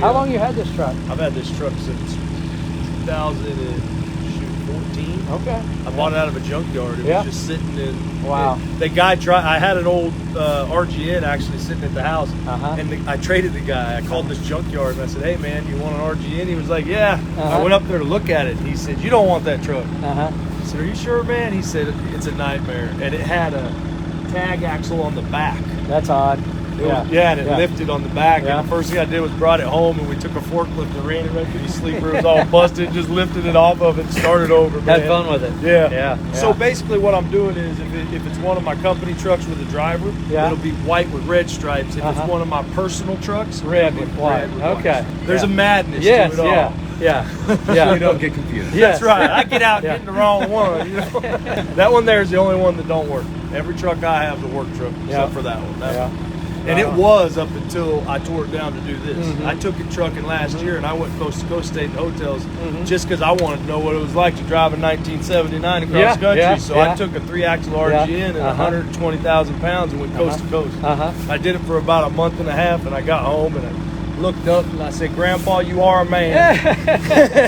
How long you had this truck? I've had this truck since 2014. Okay. I bought it out of a junkyard. It was just sitting in. Wow. The guy I had an old RGN actually sitting at the house, and I traded the guy. I called this junkyard and I said, "Hey man, you want an RGN?" He was like, "Yeah." I went up there to look at it. He said, "You don't want that truck." I said, "Are you sure, man?" He said, "It's a nightmare," and it had a tag axle on the back. That's odd. And it lifted on the back. And the first thing I did was brought it home, and we took a forklift and ran it right through the sleeper. It was all busted, just lifted it off of it and started over. Man. Had fun with it. Yeah. So basically what I'm doing is if it's one of my company trucks with a driver, it'll be white with red stripes. If it's one of my personal trucks, red with white. Okay. There's a madness to it all. So you don't get confused. That's right. I get out getting the wrong one. You know? That one there is the only one that don't work. Every truck I have is a work truck except for that one. And it was up until I tore it down to do this. I took it trucking last year, and I went coast to coast, stayed in hotels just because I wanted to know what it was like to drive a 1979 across country. So I took a 3-axle RGN and 120,000 pounds and went coast to coast. I did it for about a month and a half, and I got home and I looked up and I said, "Grandpa, you are a man."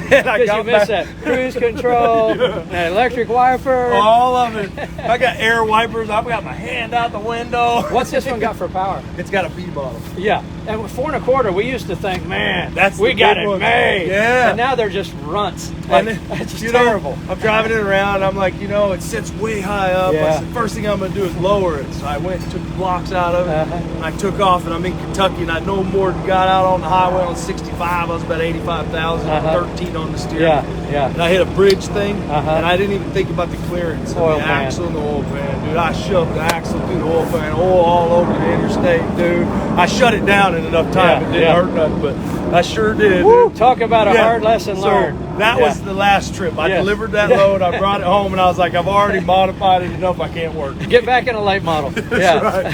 Because you missed that cruise control, that electric wiper. All of it. I got air wipers. I've got my hand out the window. What's this one got for power? It's got a B bottom. Yeah. And with 4 1/4, we used to think, man, we got it made. Yeah. And now they're just runts. It's terrible. I'm driving it around, and I'm like, it sits way high up. I said, first thing I'm going to do is lower it. So I went and took the blocks out of it. And I took off, and I'm in Kentucky, and I no more than got out on the highway on 65. I was about 85,000, 13 on the steering. And I hit a bridge thing, and I didn't even think about the clearance. The axle and the oil pan, dude. I shoved the axle through the oil pan, oil all over the interstate, dude. I shut it down in enough time. It didn't hurt nothing, but I sure did. Woo, talk about a hard lesson learned. That was the last trip. I delivered that load. I brought it home, and I was like, I've already modified it enough. I can't work. Get back in a late model. That's right.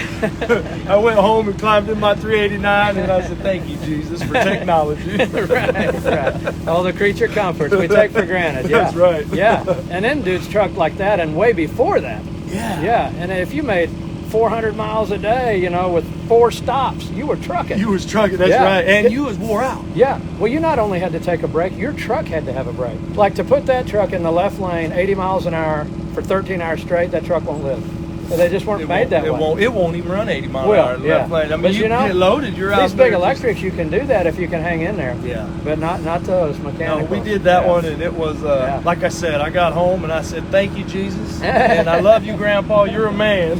I went home and climbed in my 389, and I said, "Thank you, Jesus, for technology." right. All the creature comforts we take for granted. That's right. And then dudes trucked like that, and way before that. And if you made 400 miles a day, with 4 stops, you were trucking. You was trucking, that's right. And you was wore out. Well, you not only had to take a break, your truck had to have a break. Like to put that truck in the left lane 80 miles an hour for 13 hours straight, that truck won't live. They just weren't made that way. It won't even run 80 miles an hour in the left lane. I mean, but you get loaded, you're out there. These big electrics, you can do that if you can hang in there. But not those mechanical. No, we did that one, and it was, like I said, I got home and I said, "Thank you, Jesus, and I love you, Grandpa, you're a man."